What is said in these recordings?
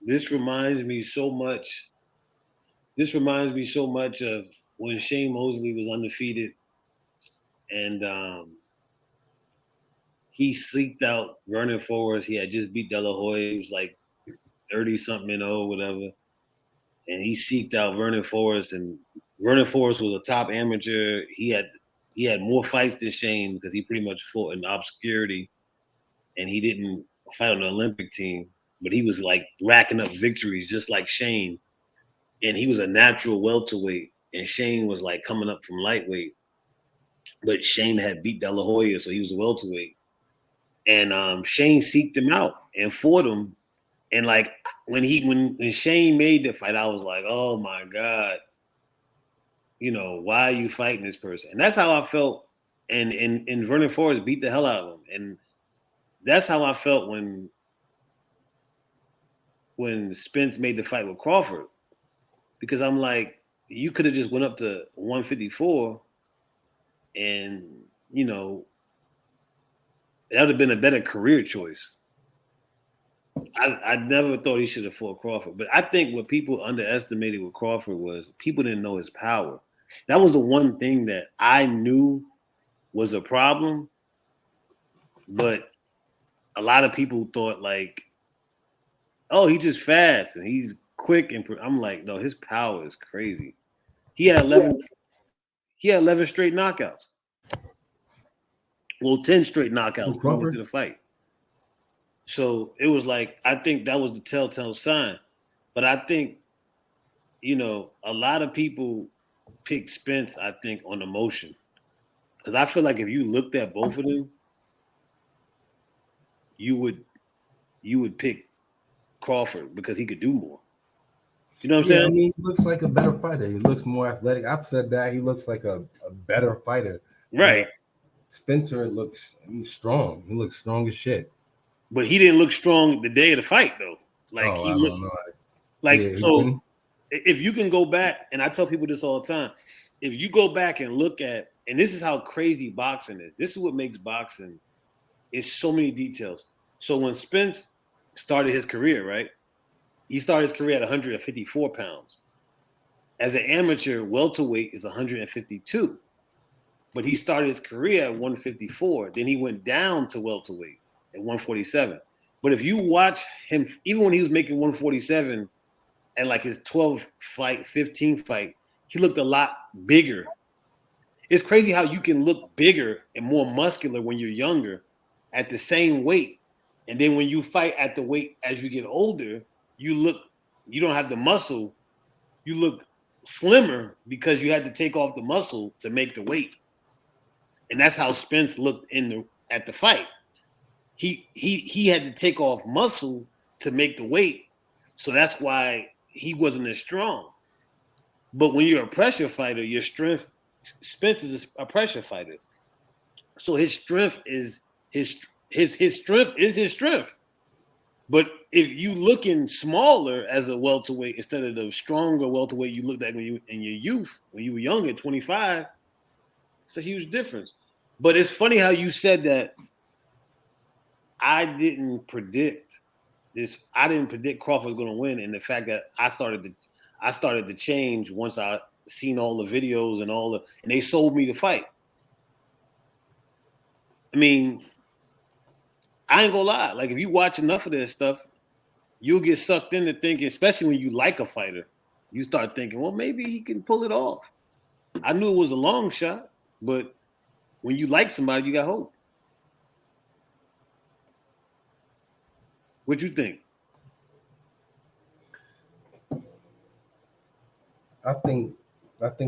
this reminds me so much. This reminds me so much of when Shane Mosley was undefeated, and he seeked out Vernon Forrest. He had just beat De La Hoya. He was like 30 something and old, whatever. And he seeked out Vernon Forrest, and Vernon Forrest was a top amateur. He had more fights than Shane because he pretty much fought in obscurity, and he didn't fight on the Olympic team. But he was like racking up victories just like Shane, and he was a natural welterweight, and Shane was like coming up from lightweight. But Shane had beat De La Hoya, so he was a welterweight. And Shane seeked him out and fought him. And like when Shane made the fight, I was like, oh my God, why are you fighting this person? And that's how I felt. And Vernon Forrest beat the hell out of him. And that's how I felt when Spence made the fight with Crawford. Because I'm like, you could have just went up to 154 and, that would have been a better career choice. I never thought he should have fought Crawford. But I think what people underestimated with Crawford was people didn't know his power. That was the one thing that I knew was a problem. But a lot of people thought like, oh, he's just fast and he's quick. And I'm like, no, his power is crazy. He had 11 straight knockouts. Well, 10 straight knockouts going into the fight. So it was like, I think that was the telltale sign. But I think, a lot of people pick Spence, I think, on emotion. Because I feel like if you looked at both of them, you would pick Crawford because he could do more. You know what I'm saying? I mean, he looks like a better fighter. He looks more athletic. I've said that. He looks like a better fighter. Right. Spencer looks strong. He looks strong as shit. But he didn't look strong the day of the fight, though. Like he looked like if you can go back, and I tell people this all the time, if you go back and look at, and this is how crazy boxing is. This is what makes boxing. It's so many details. So when Spence started his career, right? He started his career at 154 pounds. As an amateur, welterweight is 152. But he started his career at 154. Then he went down to welterweight at 147. But if you watch him, even when he was making 147 and like his 12 fight, 15 fight, he looked a lot bigger. It's crazy how you can look bigger and more muscular when you're younger at the same weight. And then when you fight at the weight as you get older, you don't have the muscle. You look slimmer because you had to take off the muscle to make the weight. And that's how Spence looked at the fight. He had to take off muscle to make the weight. So that's why he wasn't as strong. But when you're a pressure fighter, your strength, Spence is a pressure fighter. So his strength is his strength is his strength. But if you looking smaller as a welterweight instead of the stronger welterweight you looked at when you in your youth, when you were younger, 25, it's a huge difference. But it's funny how you said that I didn't predict this. I didn't predict Crawford was going to win, and the fact that I started to change once I seen all the videos and they sold me the fight. I mean, I ain't gonna lie. Like if you watch enough of this stuff, you'll get sucked into thinking, especially when you like a fighter, you start thinking, well, maybe he can pull it off. I knew it was a long shot, but when you like somebody, you got hope. What you think? I think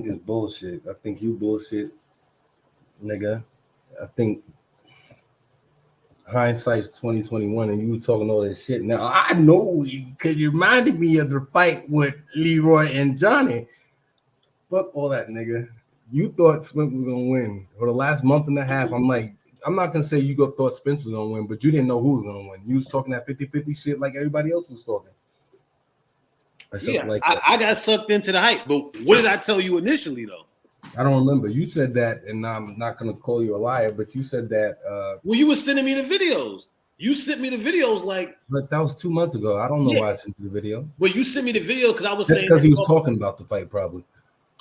it's bullshit. I think you bullshit, nigga. I think hindsight's 2021, and you talking all that shit. Now I know because you reminded me of the fight with Leroy and Johnny. Fuck all that, nigga. You thought Spence was gonna win for the last month and a half. I'm like, I'm not gonna say you thought Spence was gonna win, but you didn't know who was gonna win. You was talking that 50-50 shit like everybody else was talking. Yeah, like I got sucked into the hype. But what did I tell you initially, though? I don't remember. You said that, and I'm not gonna call you a liar, but you said that. Well, you were sending me the videos. You sent me the videos like. But that was 2 months ago. I don't know why I sent you the video. But you sent me the video because I was saying because he was talking about the fight, probably.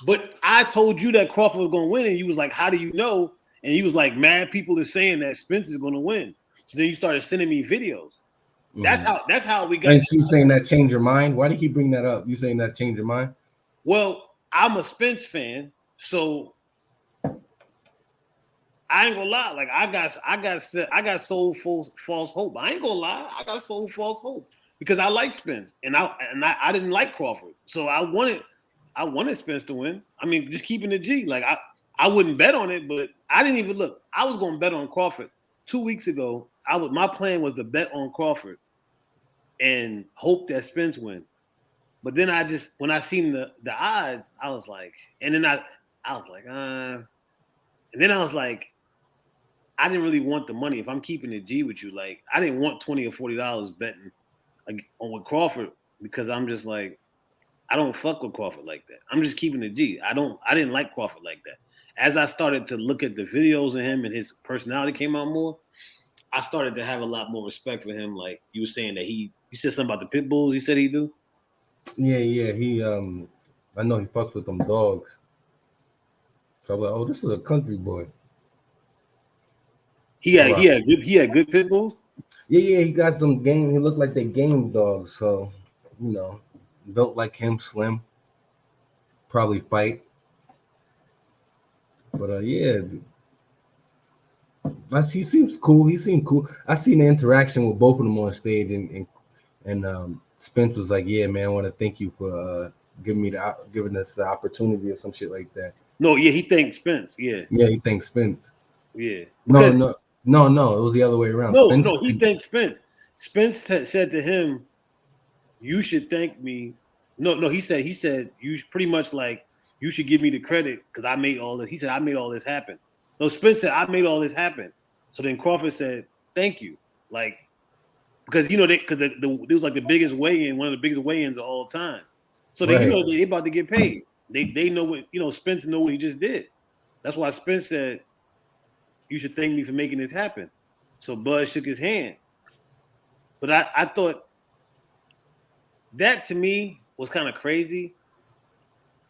But I told you that Crawford was going to win, and you was like, "How do you know?" And he was like, "Mad people are saying that Spence is going to win." So then you started sending me videos. That's how we got. And you saying that changed your mind? Why do you keep bringing that up? You saying that changed your mind? Well, I'm a Spence fan, so I ain't gonna lie. Like I got sold false hope. I ain't gonna lie. I got sold false hope because I like Spence and I didn't like Crawford, so I wanted Spence to win. I mean, just keeping the G. Like I wouldn't bet on it, but I didn't even look. I was gonna bet on Crawford 2 weeks ago. My plan was to bet on Crawford and hope that Spence win. But then when I seen the odds, I was like, and then I was like, and then I was like, I didn't really want the money. If I'm keeping the G with you, like I didn't want $20 or $40 betting on with Crawford because I'm just like, I don't fuck with Crawford like that. I'm just keeping the G. I didn't like Crawford like that. As I started to look at the videos of him and his personality came out more, I started to have a lot more respect for him. Like you were saying that you said something about the pit bulls. He said he do. Yeah. He I know he fucks with them dogs. So I'm like, oh, this is a country boy. He had good pit bulls. Yeah, he got them game. He looked like they game dogs. So, built like him, slim. Probably fight. But yeah, he seems cool. He seemed cool. I seen the interaction with both of them on stage, and Spence was like, "Yeah, man, I want to thank you for giving us the opportunity or some shit like that." No, yeah, he thanked Spence. Yeah, he thanked Spence. Yeah, no, it was the other way around. No, he thanked Spence. Spence said to him, "You should thank me." No, he said you pretty much like you should give me the credit because I made all this. He said I made all this happen. No, Spence said I made all this happen. So then Crawford said, "Thank you," like because it was like the biggest weigh-in, one of the biggest weigh-ins of all time. So they they about to get paid. They know what Spence know what he just did. That's why Spence said, "You should thank me for making this happen." So Bud shook his hand. But I thought that to me was kind of crazy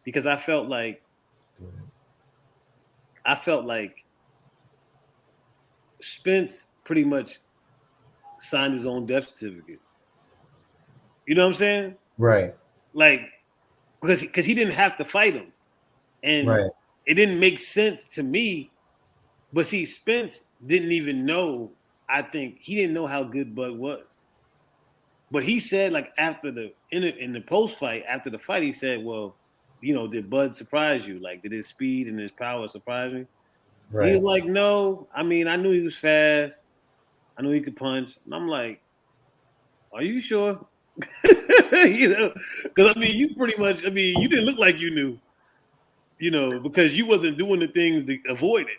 because I felt like Spence pretty much signed his own death certificate. You know what I'm saying? Right. Like because he didn't have to fight him. And it didn't make sense to me. But see, Spence didn't even know, I think he didn't know how good Bud was. But he said, like after in the post fight, after the fight, he said, "Well, did Bud surprise you? Like, did his speed and his power surprise me?" Right. He was like, "No. I mean, I knew he was fast. I knew he could punch." And I'm like, "Are you sure?" Because I mean, you pretty much. I mean, you didn't look like you knew. Because you wasn't doing the things to avoid it.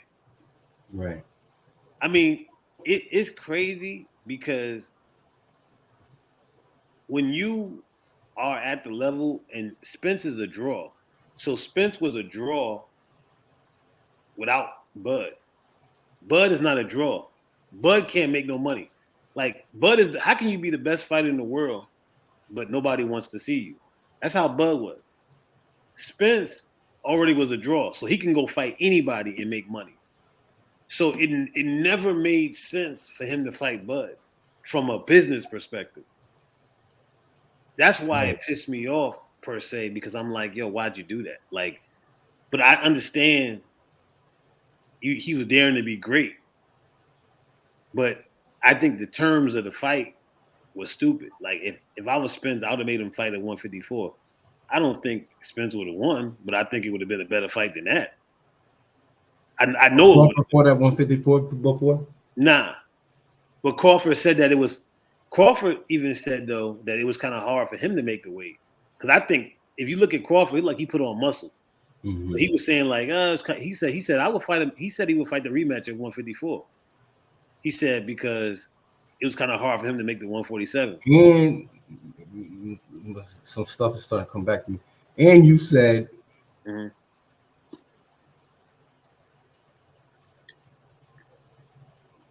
Right. I mean, it's crazy because when you are at the level, and Spence is a draw. So Spence was a draw without Bud. Bud is not a draw. Bud can't make no money. Like Bud is. How can you be the best fighter in the world, but nobody wants to see you? That's how Bud was. Spence already was a draw, so he can go fight anybody and make money. So it never made sense for him to fight Bud from a business perspective. That's why it pissed me off per se, because I'm like, yo, why'd you do that? Like, but I understand he was daring to be great. But I think the terms of the fight was stupid. Like if I was Spence, I would have made him fight at 154. I don't think Spence would have won, but I think it would have been a better fight than that. I know before that 154 before? Nah. But Crawford said that it was Crawford even said though that it was kind of hard for him to make the weight. Because I think if you look at Crawford, he put on muscle. Mm-hmm. But he was saying like, he said I would fight him. He said he would fight the rematch at 154. He said because it was kind of hard for him to make the 147. And some stuff is starting to come back to me. And you said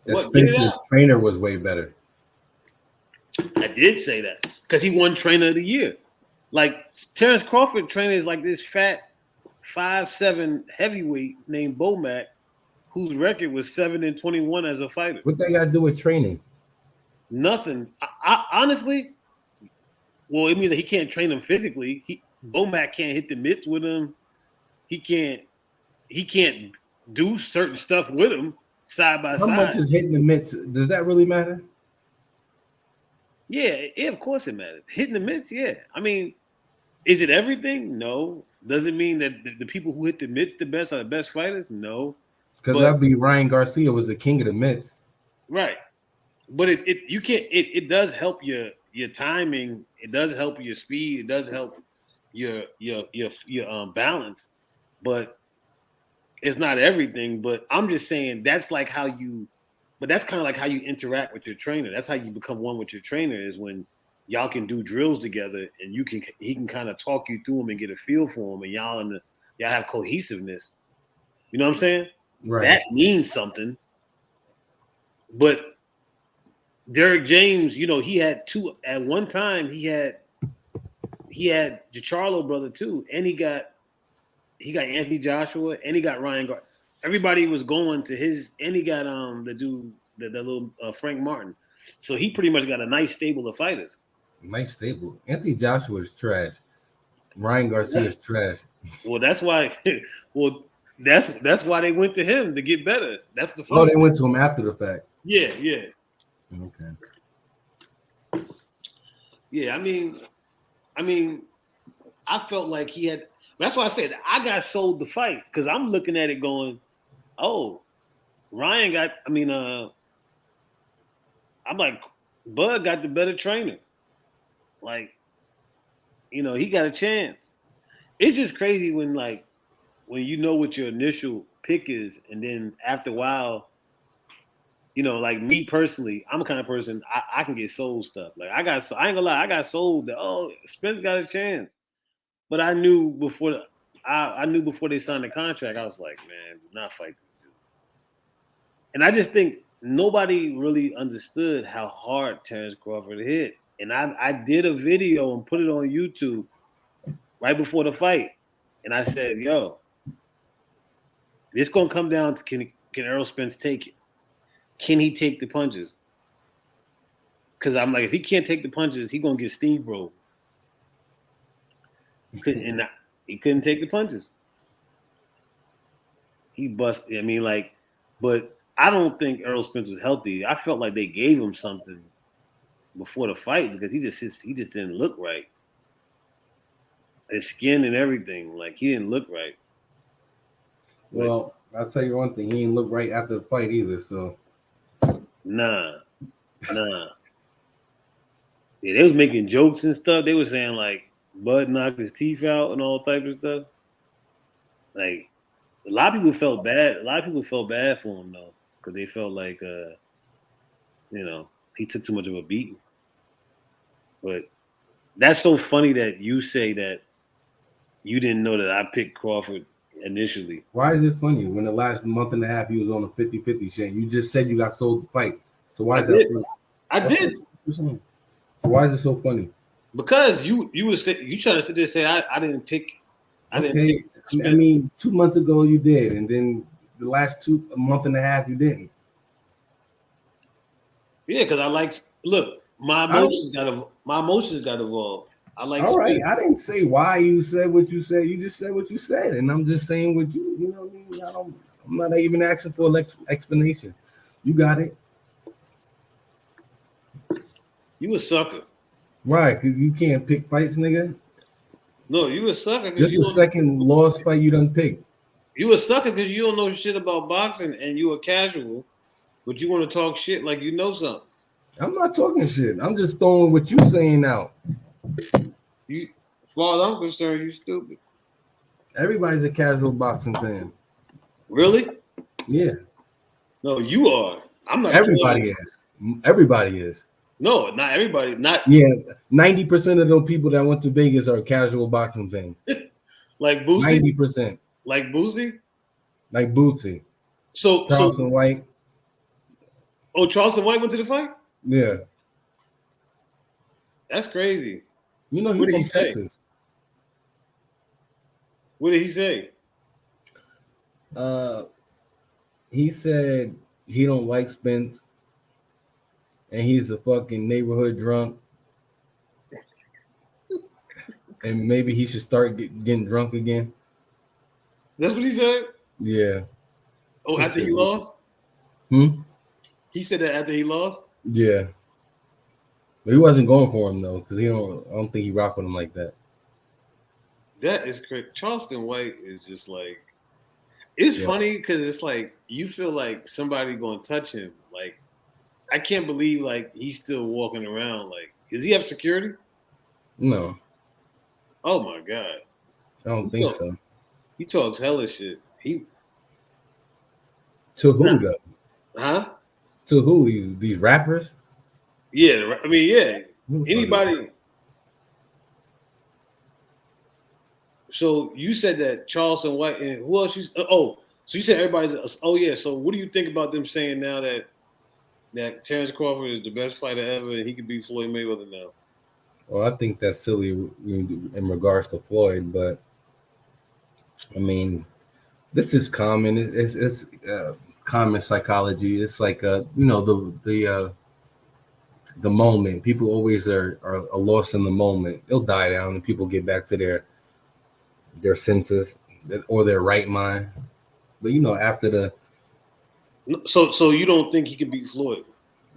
that Spence's trainer was way better. I did say that because he won Trainer of the Year. Like Terrence Crawford trainer is like this fat 5'7" heavyweight named Bomac, whose record was 7-21 as a fighter. What they got to do with training? Nothing. I honestly, well, it means that he can't train him physically. Bomac can't hit the mitts with him. He can't do certain stuff with him side by side. How much is hitting the mitts? Does that really matter? Yeah, of course it matters. Hitting the mitts, yeah. I mean, is it everything? No. Does it mean that the people who hit the mitts the best are the best fighters? No. Because that'd be Ryan Garcia was the king of the mitts. Right. But it does help your timing. It does help your speed. It does help your balance. But it's not everything. But I'm just saying that's like how you. But that's kind of like how you interact with your trainer. That's how you become one with your trainer is when y'all can do drills together and he can kind of talk you through them and get a feel for them and y'all have cohesiveness. You know what I'm saying? Right. That means something. But Derrick James, he had two at one time. He had the Charlo brother too, and he got Anthony Joshua, and he got Ryan Garcia. Everybody was going to his, and he got the dude, the little Frank Martin. So he pretty much got a nice stable of fighters. Nice stable. Anthony Joshua is trash. Ryan Garcia is trash. Well, that's why. Well, that's why they went to him to get better. That's the. Oh, they went to him after the fact. Yeah. Okay. Yeah, I mean, I felt like he had. That's why I said I got sold the fight because I'm looking at it going, oh, Ryan got. I mean, I'm like, Bud got the better trainer. Like, he got a chance. It's just crazy when you know what your initial pick is, and then after a while, like me personally, I'm the kind of person I can get sold stuff. Like I ain't gonna lie, I got sold that Spence got a chance, but I knew before they signed the contract, I was like, man, do not fight this dude. And I just think nobody really understood how hard Terrence Crawford hit. And I did a video and put it on YouTube right before the fight. And I said, yo, this going to come down to can Errol Spence take it? Can he take the punches? Because I'm like, if he can't take the punches, he's going to get steamrolled. And he couldn't take the punches. He busted. I mean, but I don't think Errol Spence was healthy. I felt like they gave him something before the fight because he just didn't look right. His skin and everything, he didn't look right. Well, I'll tell you one thing, he didn't look right after the fight either, so. Nah. Yeah, they was making jokes and stuff. They were saying, Bud knocked his teeth out and all types of stuff. A lot of people felt bad. A lot of people felt bad for him, though, because they felt like, he took too much of a beating. But that's so funny that you say that you didn't know that I picked Crawford initially. Why is it funny when the last month and a half you was on a 50-50 Shane? You just said you got sold the fight. So why is that funny? I did. So why is it so funny? Because you trying to sit there and say I didn't pick. I mean, 2 months ago you did, and then the last a month and a half you didn't. Yeah, because my emotions got involved. All right, I didn't say why you said what you said. You just said what you said, and I'm just saying what you. You know what I mean? I'm not even asking for an explanation. You got it. You a sucker. Right, because you can't pick fights, nigga. No, you a sucker. This is the second lost fight you done picked. You a sucker because you don't know shit about boxing and you a casual, but you want to talk shit like you know something. I'm not talking shit. I'm just throwing what you saying out. You, as far as I'm concerned, you stupid. Everybody's a casual boxing fan. Really? Yeah. No, you are. I'm not. Everybody is. Everybody is. No, not everybody. Not 90% of those people that went to Vegas are casual boxing fans. Like Boosie? 90%. Like Boosie? Like Bootsy. So Charleston White. Oh, Charleston White went to the fight? Yeah. That's crazy. You know, he's from Texas. What did he say? He said he don't like Spence, and he's a fucking neighborhood drunk, and maybe he should start getting drunk again. That's what he said? Yeah. Oh, after he lost? He said that after he lost? Yeah. But he wasn't going for him though, because I don't think he rocked with him like that. That is crazy. Charleston White is just like, it's funny because it's like you feel like somebody gonna touch him. Like, I can't believe like he's still walking around. Like, does he have security? No. Oh my god. I don't think so. He talks hella shit. To who though? Huh? To who? These rappers? Yeah, I mean, yeah. Anybody. So you said that Charleston White and who else? So you said everybody's. Oh yeah. So what do you think about them saying now that Terrence Crawford is the best fighter ever and he could beat Floyd Mayweather now? Well, I think that's silly in regards to Floyd, but I mean, this is common. It's common psychology. It's like the moment. People always are lost in the moment. They'll die down and people get back to their senses or their right mind. But after the so you don't think he can beat Floyd?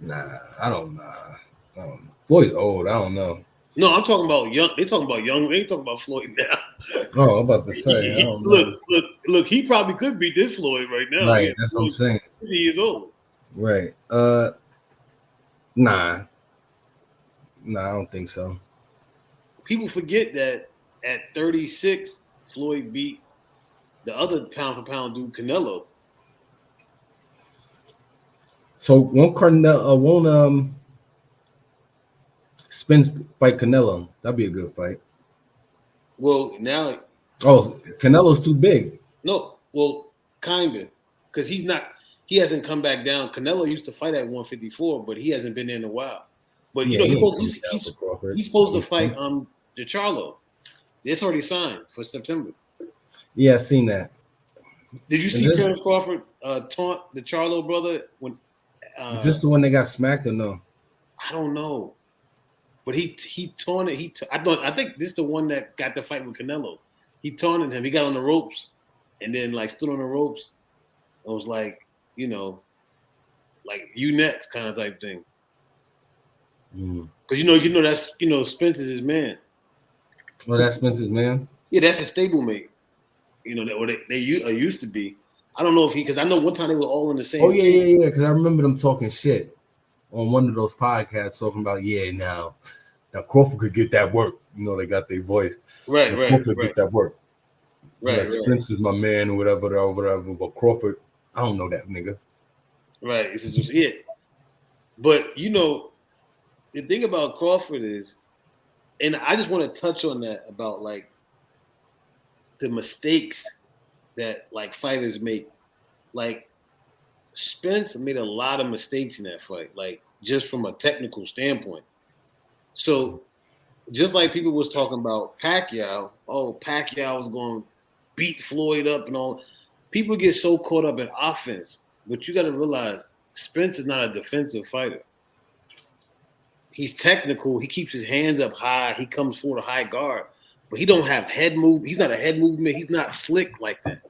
Nah, I don't know. Floyd's old. I don't know. No, I'm talking about young. They talking about young. They ain't talking about Floyd now. Oh, I'm about to say. Look. He probably could beat this Floyd right now. Right, that's what I'm saying. 50 years old. Right. Nah, I don't think so. People forget that at 36, Floyd beat the other pound for pound dude, Canelo. So won't Spence fight Canelo? That'd be a good fight. Well, now. Oh, Canelo's too big. No, well, kinda, because he hasn't come back down. Canelo used to fight at 154, but he hasn't been in a while. But he's supposed to fight DiCarlo. It's already signed for September. Yeah, I seen that. Did you see Terrence Crawford taunt the Charlo brother when? Is this the one that got smacked or no? I don't know, but he taunted. I think this is the one that got the fight with Canelo. He taunted him. He got on the ropes, and then like stood on the ropes. It was like like you next kind of type thing. Because that's Spence is his man. Well, that's Spence's man. Yeah, that's his stablemate. They used to be. I don't know if because I know one time they were all in the same. Oh yeah. Because I remember them talking shit on one of those podcasts, talking about now Crawford could get that work. They got their voice. Right. Crawford could get that work. Right. Spence is my man, or whatever. But Crawford, I don't know that nigga. Right. This is it. But the thing about Crawford is, and I just want to touch on that about like the mistakes that like fighters make. Like Spence made a lot of mistakes in that fight, like just from a technical standpoint. So just like people was talking about Pacquiao, Pacquiao was going to beat Floyd up and all. People get so caught up in offense, but you got to realize Spence is not a defensive fighter. He's technical. He keeps his hands up high. He comes forward a high guard, but he don't have head move. He's not a head movement. He's not slick like that.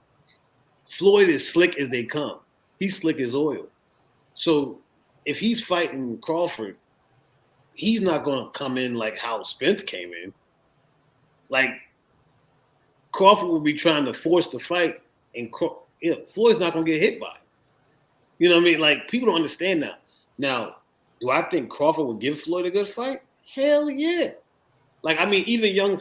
Floyd is slick as they come. He's slick as oil. So if he's fighting Crawford, he's not going to come in like how Spence came in. Like Crawford will be trying to force the fight, and Floyd's not going to get hit by it. You know what I mean? Like people don't understand that. Now, do I think Crawford would give Floyd a good fight? Hell yeah. Like, I mean, even young,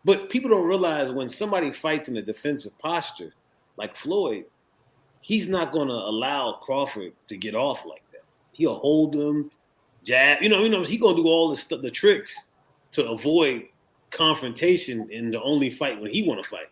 but people don't realize when somebody fights in a defensive posture, like Floyd, he's not going to allow Crawford to get off like that. He'll hold him, jab, he's going to do all the tricks to avoid confrontation in the only fight when he want to fight.